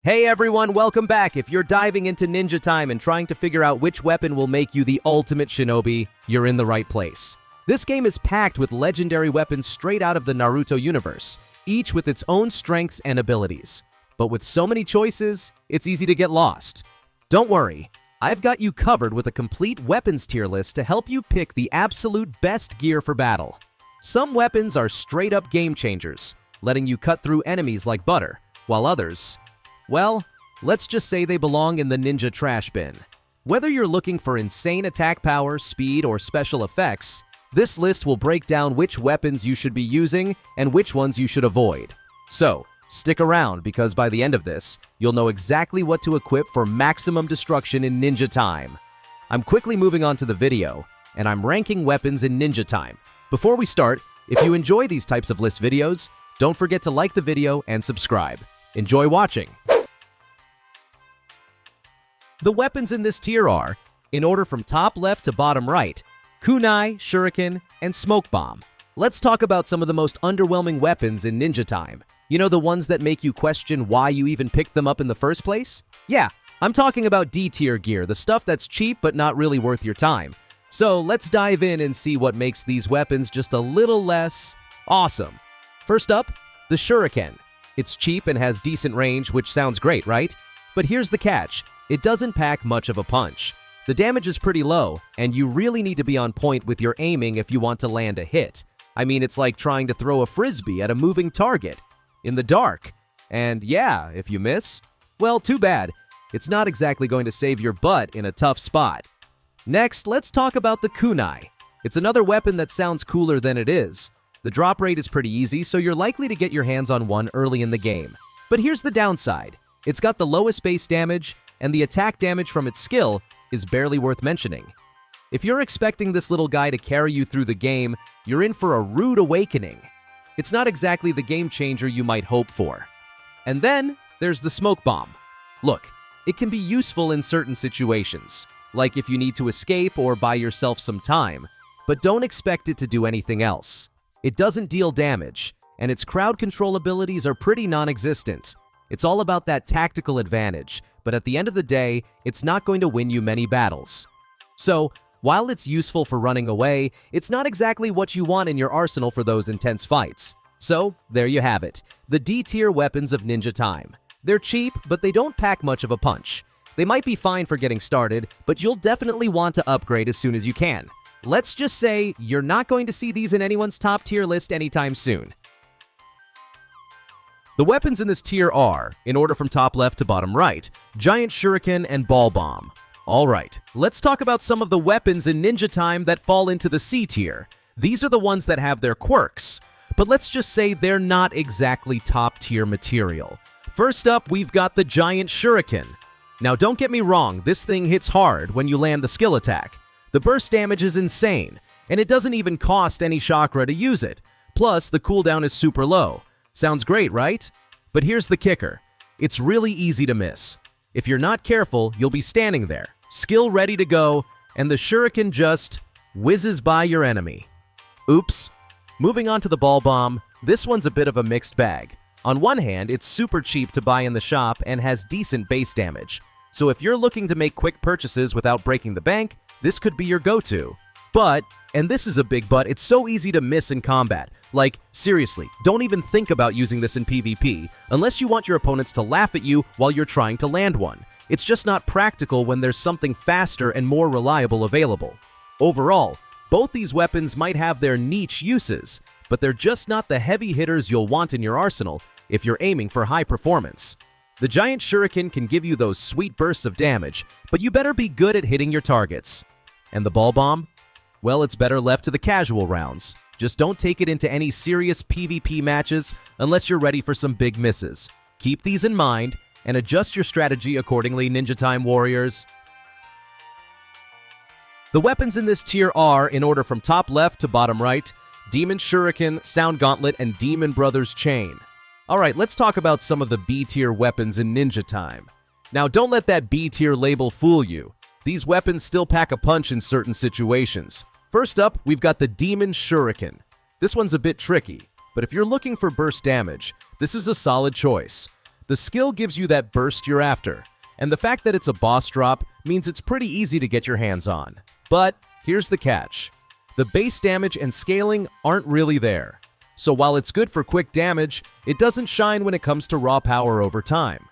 Hey everyone, welcome back. If you're diving into Ninja Time and trying to figure out which weapon will make you the ultimate shinobi, you're in the right place. This game is packed with legendary weapons straight out of the Naruto universe, each with its own strengths and abilities. But with so many choices, it's easy to get lost. Don't worry, I've got you covered with a complete weapons tier list to help you pick the absolute best gear for battle. Some weapons are straight up game changers, letting you cut through enemies like butter, while others, well, let's just say they belong in the ninja trash bin. Whether you're looking for insane attack power, speed, or special effects, this list will break down which weapons you should be using and which ones you should avoid. So, stick around because by the end of this, you'll know exactly what to equip for maximum destruction in Ninja Time. I'm quickly moving on to the video, and I'm ranking weapons in Ninja Time. Before we start, if you enjoy these types of list videos, don't forget to like the video and subscribe. Enjoy watching! The weapons in this tier are, in order from top left to bottom right, kunai, shuriken, and smoke bomb. Let's talk about some of the most underwhelming weapons in Ninja Time. You know, the ones that make you question why you even picked them up in the first place? Yeah, I'm talking about D-tier gear, the stuff that's cheap but not really worth your time. So let's dive in and see what makes these weapons just a little less awesome. First up, the shuriken. It's cheap and has decent range, which sounds great, right? But here's the catch. It doesn't pack much of a punch. The damage is pretty low, and you really need to be on point with your aiming if you want to land a hit. I mean, it's like trying to throw a frisbee at a moving target in the dark. And yeah, if you miss, well, too bad. It's not exactly going to save your butt in a tough spot. Next, let's talk about the kunai. It's another weapon that sounds cooler than it is. The drop rate is pretty easy, so you're likely to get your hands on one early in the game. But here's the downside. It's got the lowest base damage, and the attack damage from its skill is barely worth mentioning. If you're expecting this little guy to carry you through the game, you're in for a rude awakening. It's not exactly the game changer you might hope for. And then, there's the smoke bomb. Look, it can be useful in certain situations, like if you need to escape or buy yourself some time, but don't expect it to do anything else. It doesn't deal damage, and its crowd control abilities are pretty non-existent. It's all about that tactical advantage, but at the end of the day, it's not going to win you many battles. So, while it's useful for running away, it's not exactly what you want in your arsenal for those intense fights. So, there you have it, the D-tier weapons of Ninja Time. They're cheap, but they don't pack much of a punch. They might be fine for getting started, but you'll definitely want to upgrade as soon as you can. Let's just say you're not going to see these in anyone's top tier list anytime soon. The weapons in this tier are, in order from top left to bottom right, giant shuriken and ball bomb. Alright, let's talk about some of the weapons in Ninja Time that fall into the C tier. These are the ones that have their quirks, but let's just say they're not exactly top tier material. First up, we've got the giant shuriken. Now don't get me wrong, this thing hits hard when you land the skill attack. The burst damage is insane, and it doesn't even cost any chakra to use it. Plus, the cooldown is super low. Sounds great, right? But here's the kicker. It's really easy to miss. If you're not careful, you'll be standing there, skill ready to go, and the shuriken just whizzes by your enemy. Oops. Moving on to the ball bomb, this one's a bit of a mixed bag. On one hand, it's super cheap to buy in the shop and has decent base damage. So if you're looking to make quick purchases without breaking the bank, this could be your go-to. But, and this is a big but, it's so easy to miss in combat. Like, seriously, don't even think about using this in PvP, unless you want your opponents to laugh at you while you're trying to land one. It's just not practical when there's something faster and more reliable available. Overall, both these weapons might have their niche uses, but they're just not the heavy hitters you'll want in your arsenal if you're aiming for high performance. The giant shuriken can give you those sweet bursts of damage, but you better be good at hitting your targets. And the ball bomb? Well, it's better left to the casual rounds. Just don't take it into any serious PvP matches unless you're ready for some big misses. Keep these in mind and adjust your strategy accordingly, Ninja Time warriors. The weapons in this tier are, in order from top left to bottom right, Demon Shuriken, Sound Gauntlet, and Demon Brothers Chain. Alright, let's talk about some of the B-tier weapons in Ninja Time. Now, don't let that B-tier label fool you. These weapons still pack a punch in certain situations. First up, we've got the Demon Shuriken. This one's a bit tricky, but if you're looking for burst damage, this is a solid choice. The skill gives you that burst you're after, and the fact that it's a boss drop means it's pretty easy to get your hands on. But here's the catch. The base damage and scaling aren't really there. So while it's good for quick damage, it doesn't shine when it comes to raw power over time.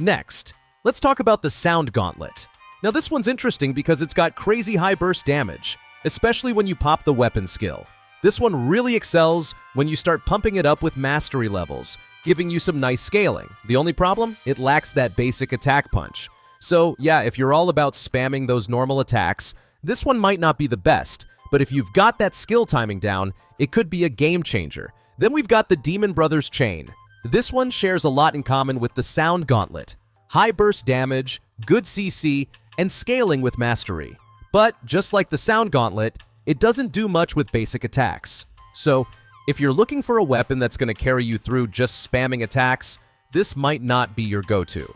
Next, let's talk about the Sound Gauntlet. Now this one's interesting because it's got crazy high burst damage, especially when you pop the weapon skill. This one really excels when you start pumping it up with mastery levels, giving you some nice scaling. The only problem? It lacks that basic attack punch. So yeah, if you're all about spamming those normal attacks, this one might not be the best, but if you've got that skill timing down, it could be a game changer. Then we've got the Demon Brothers Chain. This one shares a lot in common with the Sound Gauntlet. High burst damage, good CC, and scaling with mastery. But just like the Sound Gauntlet, it doesn't do much with basic attacks. So if you're looking for a weapon that's going to carry you through just spamming attacks, this might not be your go-to.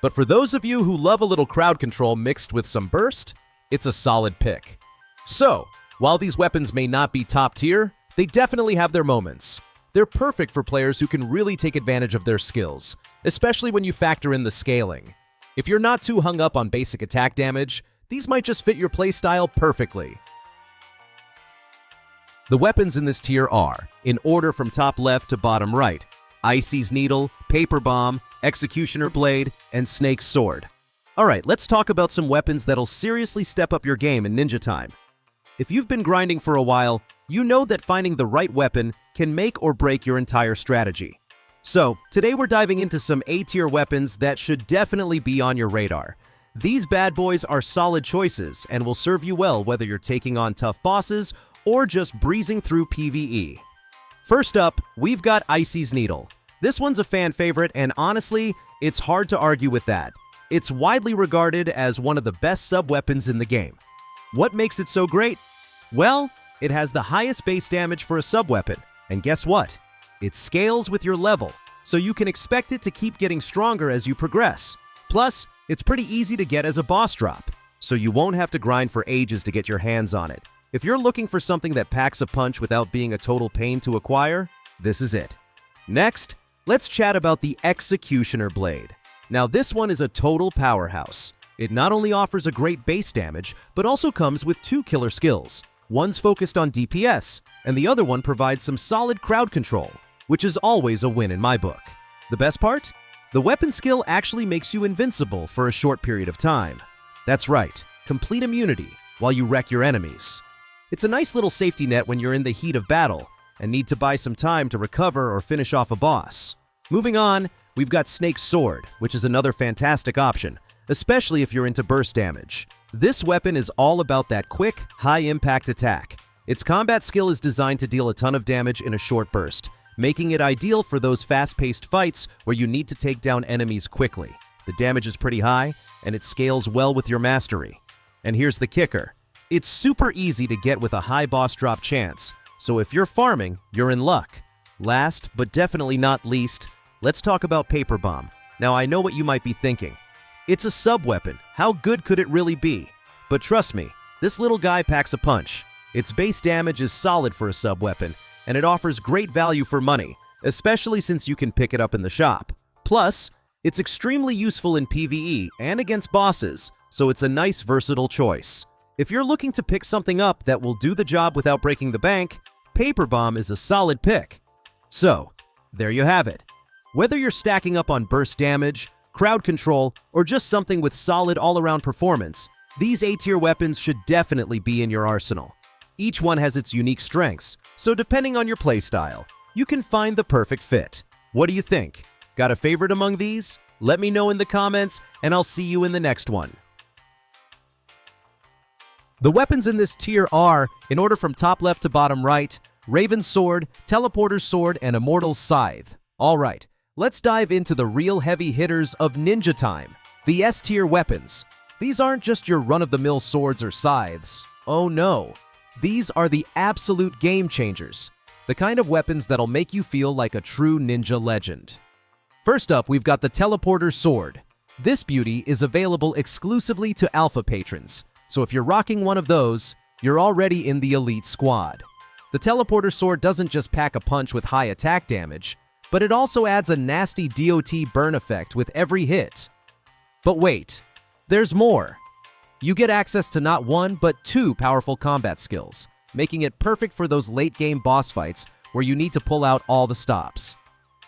But for those of you who love a little crowd control mixed with some burst, it's a solid pick. So, while these weapons may not be top tier, they definitely have their moments. They're perfect for players who can really take advantage of their skills, especially when you factor in the scaling. If you're not too hung up on basic attack damage, these might just fit your playstyle perfectly. The weapons in this tier are, in order from top left to bottom right, Icy's Needle, Paper Bomb, Executioner Blade, and Snake's Sword. Alright, let's talk about some weapons that'll seriously step up your game in Ninja Time. If you've been grinding for a while, you know that finding the right weapon can make or break your entire strategy. So, today we're diving into some A-tier weapons that should definitely be on your radar. These bad boys are solid choices and will serve you well whether you're taking on tough bosses or just breezing through PvE. First up, we've got Icy's Needle. This one's a fan favorite, and honestly, it's hard to argue with that. It's widely regarded as one of the best sub-weapons in the game. What makes it so great? Well, it has the highest base damage for a sub-weapon, and guess what? It scales with your level, so you can expect it to keep getting stronger as you progress. Plus, it's pretty easy to get as a boss drop, so you won't have to grind for ages to get your hands on it. If you're looking for something that packs a punch without being a total pain to acquire, this is it. Next, let's chat about the Executioner Blade. Now this one is a total powerhouse. It not only offers a great base damage, but also comes with two killer skills. One's focused on DPS, and the other one provides some solid crowd control, which is always a win in my book. The best part? The weapon skill actually makes you invincible for a short period of time. That's right, complete immunity while you wreck your enemies. It's a nice little safety net when you're in the heat of battle and need to buy some time to recover or finish off a boss. Moving on, we've got Snake's Sword, which is another fantastic option, especially if you're into burst damage. This weapon is all about that quick, high-impact attack. Its combat skill is designed to deal a ton of damage in a short burst, making it ideal for those fast-paced fights where you need to take down enemies quickly. The damage is pretty high, and it scales well with your mastery. And here's the kicker. It's super easy to get with a high boss drop chance, so if you're farming, you're in luck. Last, but definitely not least, let's talk about Paper Bomb. Now I know what you might be thinking. It's a sub-weapon, how good could it really be? But trust me, this little guy packs a punch. Its base damage is solid for a sub-weapon, and it offers great value for money, especially since you can pick it up in the shop. Plus, it's extremely useful in PvE and against bosses, so it's a nice versatile choice. If you're looking to pick something up that will do the job without breaking the bank, Paper Bomb is a solid pick. So, there you have it. Whether you're stacking up on burst damage, crowd control, or just something with solid all-around performance, these A-tier weapons should definitely be in your arsenal. Each one has its unique strengths, so depending on your playstyle, you can find the perfect fit. What do you think? Got a favorite among these? Let me know in the comments, and I'll see you in the next one. The weapons in this tier are, in order from top left to bottom right, Raven's Sword, Teleporter's Sword, and Immortal's Scythe. Alright, let's dive into the real heavy hitters of Ninja Time, the S-tier weapons. These aren't just your run-of-the-mill swords or scythes. Oh no. These are the absolute game changers, the kind of weapons that'll make you feel like a true ninja legend. First up, we've got the Teleporter's Sword. This beauty is available exclusively to alpha patrons, so if you're rocking one of those, you're already in the elite squad. The Teleporter Sword doesn't just pack a punch with high attack damage, but it also adds a nasty DOT burn effect with every hit. But wait, there's more. You get access to not one, but two powerful combat skills, making it perfect for those late-game boss fights where you need to pull out all the stops.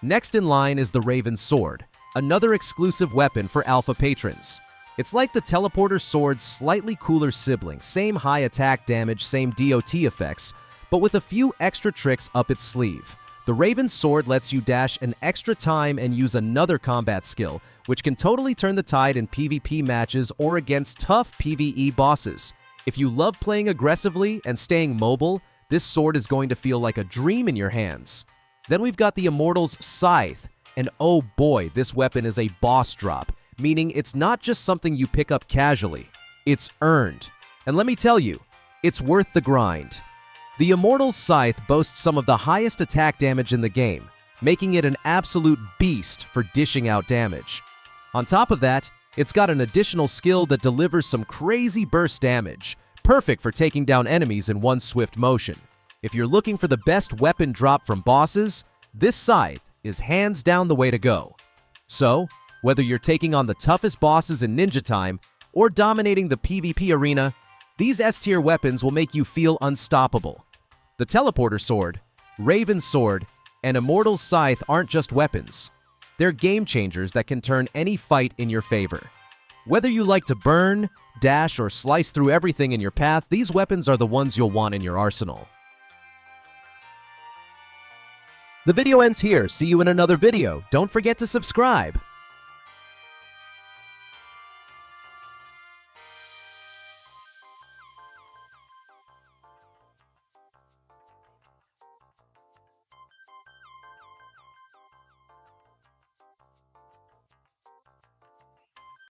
Next in line is the Raven's Sword, another exclusive weapon for alpha patrons. It's like the Teleporter Sword's slightly cooler sibling, same high attack damage, same DOT effects, but with a few extra tricks up its sleeve. The Raven's Sword lets you dash an extra time and use another combat skill, which can totally turn the tide in PvP matches or against tough PvE bosses. If you love playing aggressively and staying mobile, this sword is going to feel like a dream in your hands. Then we've got the Immortal's Scythe, and oh boy, this weapon is a boss drop, meaning it's not just something you pick up casually, it's earned. And let me tell you, it's worth the grind. The Immortal's Scythe boasts some of the highest attack damage in the game, making it an absolute beast for dishing out damage. On top of that, it's got an additional skill that delivers some crazy burst damage, perfect for taking down enemies in one swift motion. If you're looking for the best weapon drop from bosses, this Scythe is hands down the way to go. So, whether you're taking on the toughest bosses in Ninja Time or dominating the PvP arena, these S-tier weapons will make you feel unstoppable. The Teleporter Sword, Raven's Sword, and Immortal's Scythe aren't just weapons. They're game changers that can turn any fight in your favor. Whether you like to burn, dash, or slice through everything in your path, these weapons are the ones you'll want in your arsenal. The video ends here. See you in another video. Don't forget to subscribe.